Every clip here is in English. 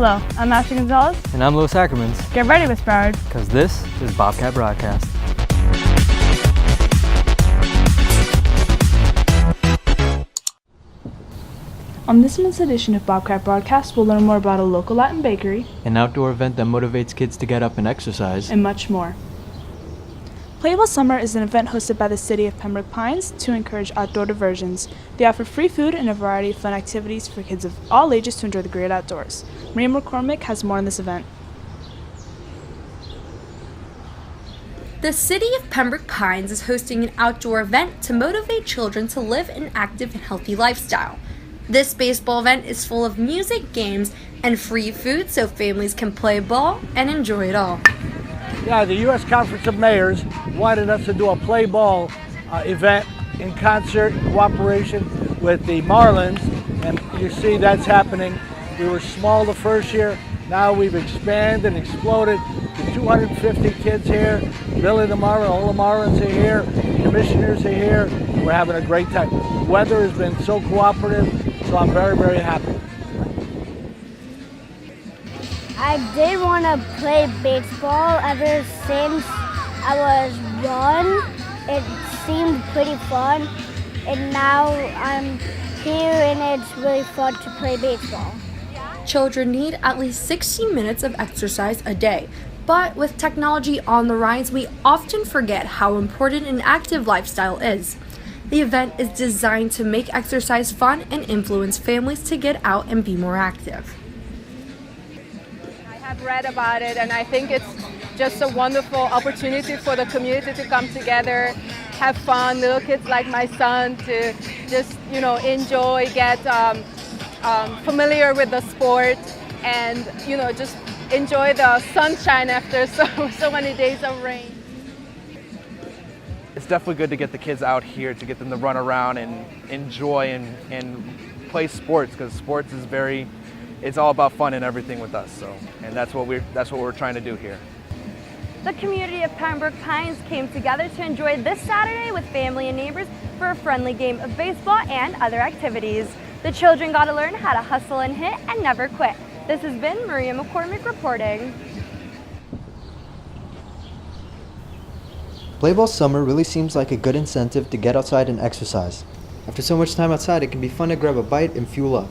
Hello, I'm Ashley Gonzalez. And I'm Louis Ackermans. Get ready, Miss Broward. Because this is Bobcat Broadcast. On this month's edition of Bobcat Broadcast, we'll learn more about a local Latin bakery, An outdoor event that motivates kids to get up and exercise. and much more. Playable Summer is an event hosted by the City of Pembroke Pines to encourage outdoor diversions. They offer free food and a variety of fun activities for kids of all ages to enjoy the great outdoors. Maria McCormick has more on this event. The City of Pembroke Pines is hosting an outdoor event to motivate children to live an active and healthy lifestyle. This baseball event is full of music, games, and free food so families can play ball and enjoy it all. Yeah, the U.S. Conference of Mayors wanted us to do a play ball event in concert, in cooperation with the Marlins, and you see that's happening. We were small the first year, now we've expanded and exploded to 250 kids here. Billy the Marlin, all the Marlins are here, commissioners are here, we're having a great time. The weather has been so cooperative, so I'm very, very happy. I did want to play baseball ever since I was 1. It seemed pretty fun, and now I'm here and it's really fun to play baseball. Children need at least 60 minutes of exercise a day, but with technology on the rise, we often forget how important an active lifestyle is. The event is designed to make exercise fun and influence families to get out and be more active. I've read about it, and I think it's just a wonderful opportunity for the community to come together, have fun, little kids like my son to just, enjoy, get familiar with the sport, and, just enjoy the sunshine after so many days of rain. It's definitely good to get the kids out here, to get them to run around and enjoy and play sports, because sports is it's all about fun and everything with us. And that's what we're trying to do here. The community of Pembroke Pines came together to enjoy this Saturday with family and neighbors for a friendly game of baseball and other activities. The children got to learn how to hustle and hit and never quit. This has been Maria McCormick reporting. Play ball summer really seems like a good incentive to get outside and exercise. After so much time outside, it can be fun to grab a bite and fuel up.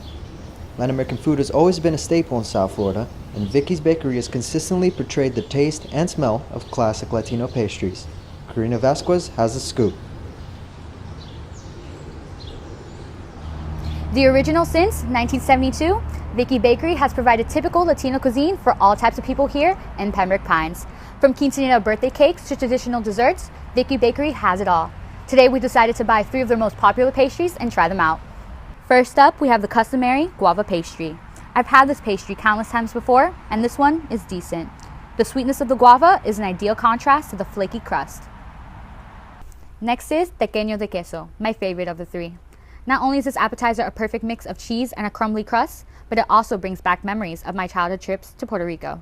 Latin American food has always been a staple in South Florida, and Vicky's Bakery has consistently portrayed the taste and smell of classic Latino pastries. Karina Vasquez has the scoop. The original since 1972, Vicky Bakery has provided typical Latino cuisine for all types of people here in Pembroke Pines. From quinceañera birthday cakes to traditional desserts, Vicky Bakery has it all. Today we decided to buy 3 of their most popular pastries and try them out. First up, we have the customary guava pastry. I've had this pastry countless times before, and this one is decent. The sweetness of the guava is an ideal contrast to the flaky crust. Next is tequeño de queso, my favorite of the 3. Not only is this appetizer a perfect mix of cheese and a crumbly crust, but it also brings back memories of my childhood trips to Puerto Rico.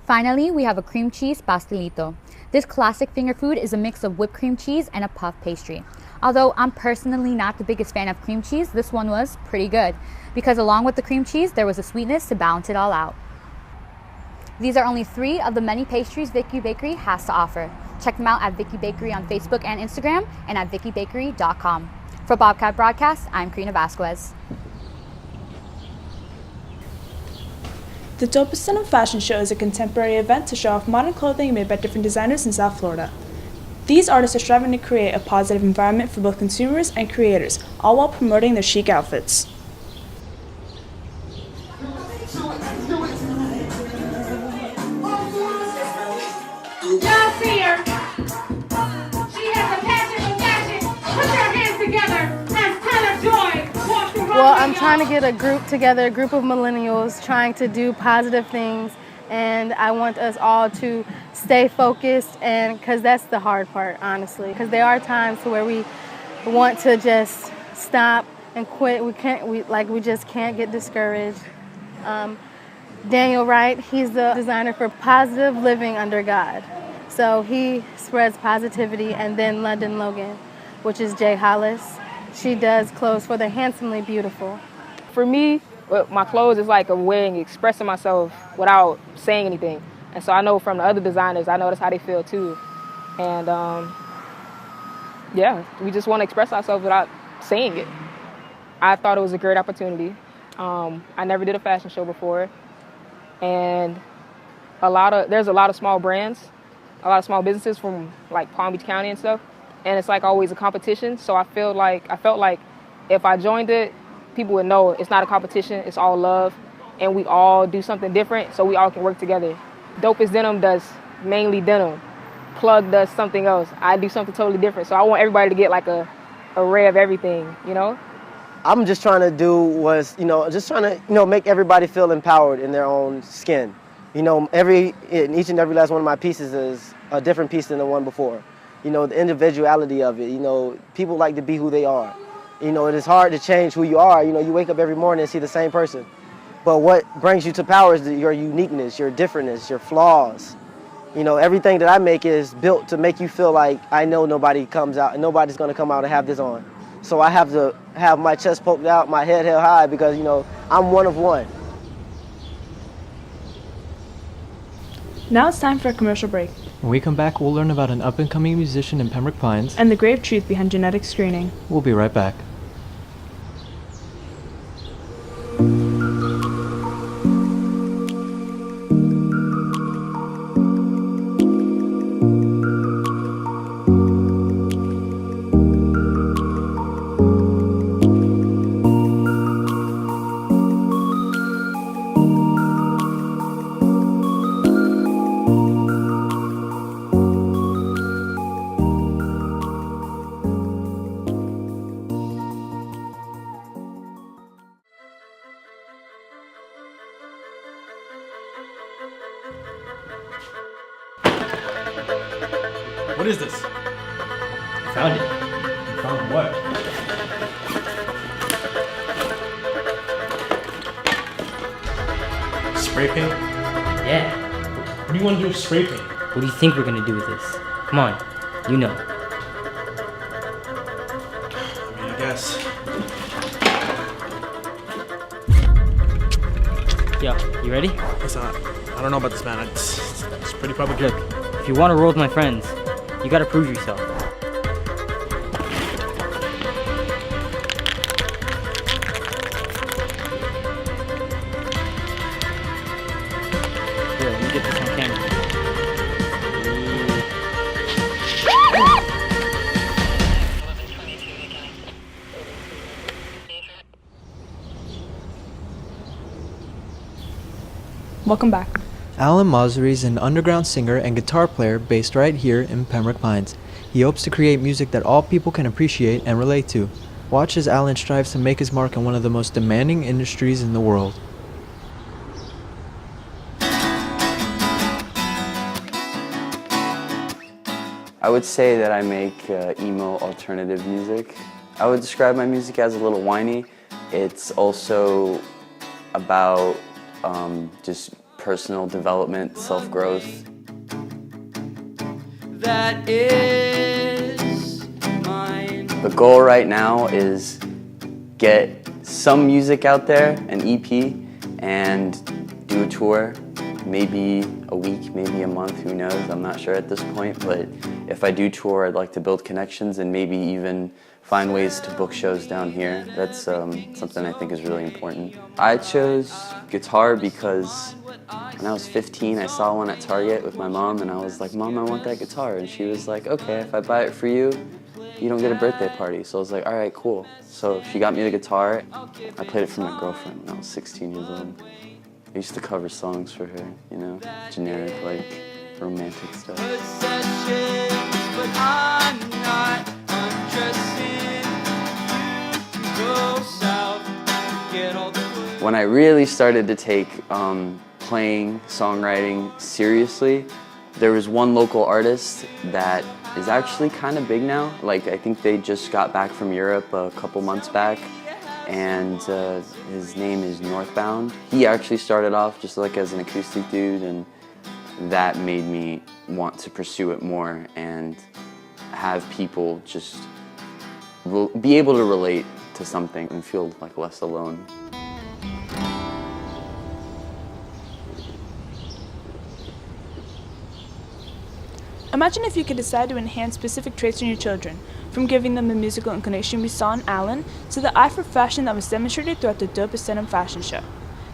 Finally, we have a cream cheese pastelito. This classic finger food is a mix of whipped cream cheese and a puff pastry. Although I'm personally not the biggest fan of cream cheese, this one was pretty good, because along with the cream cheese, there was a sweetness to balance it all out. These are only 3 of the many pastries Vicky Bakery has to offer. Check them out at Vicky Bakery on Facebook and Instagram, and at vickybakery.com. For Bobcat Broadcast, I'm Karina Vasquez. The Dopest Denim Fashion Show is a contemporary event to show off modern clothing made by different designers in South Florida. These artists are striving to create a positive environment for both consumers and creators, all while promoting their chic outfits. Y'all see her? She has a passion for fashion. Put your hands together and tell her joy. Well, I'm trying to get a group together, a group of millennials trying to do positive things, and I want us all to stay focused, and because that's the hard part, honestly. Because there are times where we want to just stop and quit. We just can't get discouraged. Daniel Wright, he's the designer for Positive Living Under God. So he spreads positivity. And then London Logan, which is Jay Hollis. She does clothes for the Handsomely Beautiful. For me, with my clothes is like a way of expressing myself without saying anything. And so I know from the other designers, I know that's how they feel too. And yeah, we just want to express ourselves without saying it. I thought it was a great opportunity. I never did a fashion show before. And there's a lot of small brands, a lot of small businesses from like Palm Beach County and stuff. And it's like always a competition. So I felt like if I joined it, people would know it's not a competition, it's all love. And we all do something different so we all can work together. Dopest Denim does mainly denim. Plug does something else. I do something totally different. So I want everybody to get like a array of everything, you know? I'm just trying to do was, just trying to, make everybody feel empowered in their own skin. Each and every last one of my pieces is a different piece than the one before. The individuality of it, people like to be who they are. It is hard to change who you are. You wake up every morning and see the same person. But what brings you to power is your uniqueness, your differentness, your flaws. Everything that I make is built to make you feel like I know nobody's going to come out and have this on. So I have to have my chest poked out, my head held high because, I'm one of one. Now it's time for a commercial break. When we come back, we'll learn about an up-and-coming musician in Pembroke Pines and the grave truth behind genetic screening. We'll be right back. What is this? I found it. You found what? Spray paint? Yeah. What do you want to do with spray paint? What do you think we're gonna do with this? Come on, you know. I guess. Yo, you ready? Listen, I don't know about this, man. It's pretty public. Look, if you want to roll with my friends, you gotta prove yourself. Here, let me get this on camera. Welcome back. Alan Mossery is an underground singer and guitar player based right here in Pembroke Pines. He hopes to create music that all people can appreciate and relate to. Watch as Alan strives to make his mark in one of the most demanding industries in the world. I would say that I make emo alternative music. I would describe my music as a little whiny. It's also about just personal development, self-growth. That is mine. The goal right now is get some music out there, an EP, and do a tour. Maybe a week, maybe a month, who knows? I'm not sure at this point, but if I do tour, I'd like to build connections and maybe even find ways to book shows down here. That's something I think is really important. I chose guitar because when I was 15, I saw one at Target with my mom, and I was like, Mom, I want that guitar. And she was like, okay, if I buy it for you, you don't get a birthday party. So I was like, all right, cool. So she got me the guitar. I played it for my girlfriend when I was 16 years old. I used to cover songs for her, you know, generic, like, romantic stuff. When I really started to take playing, songwriting seriously, there was one local artist that is actually kind of big now. Like, I think they just got back from Europe a couple months back, and his name is Northbound. He actually started off just like as an acoustic dude, and that made me want to pursue it more and have people just be able to relate to something and feel like less alone. Imagine if you could decide to enhance specific traits in your children, from giving them the musical inclination we saw in Alan to the eye for fashion that was demonstrated throughout the dopest denim fashion show.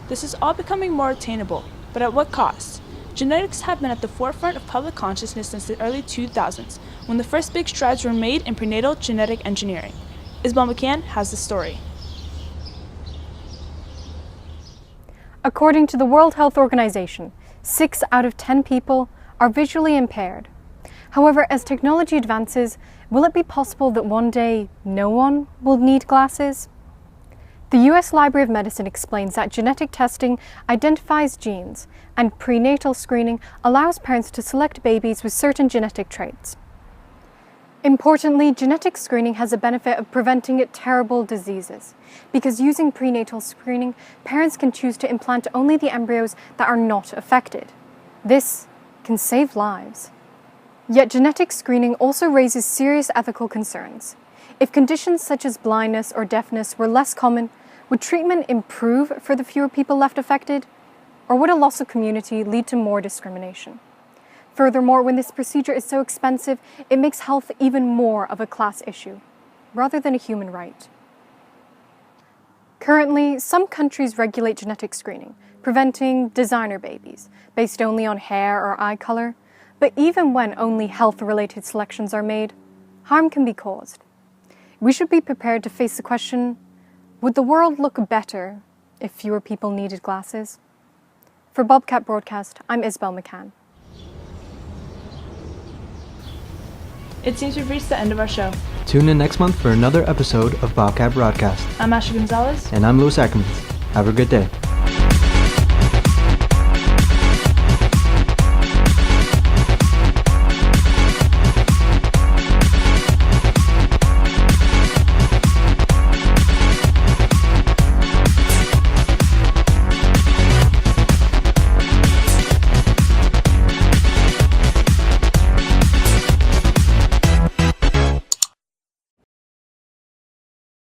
This is all becoming more attainable, but at what cost? Genetics have been at the forefront of public consciousness since the early 2000s, when the first big strides were made in prenatal genetic engineering. Isabel McCann has the story. According to the World Health Organization, 6 out of 10 people are visually impaired. However, as technology advances, will it be possible that one day no one will need glasses? The US Library of Medicine explains that genetic testing identifies genes, and prenatal screening allows parents to select babies with certain genetic traits. Importantly, genetic screening has a benefit of preventing terrible diseases, because using prenatal screening, parents can choose to implant only the embryos that are not affected. This can save lives. Yet genetic screening also raises serious ethical concerns. If conditions such as blindness or deafness were less common, would treatment improve for the fewer people left affected? Or would a loss of community lead to more discrimination? Furthermore, when this procedure is so expensive, it makes health even more of a class issue, rather than a human right. Currently, some countries regulate genetic screening, preventing designer babies, based only on hair or eye color. But even when only health-related selections are made, harm can be caused. We should be prepared to face the question, would the world look better if fewer people needed glasses? For Bobcat Broadcast, I'm Isabel McCann. It seems we've reached the end of our show. Tune in next month for another episode of Bobcat Broadcast. I'm Ashley Gonzalez. And I'm Louis Ackerman. Have a good day.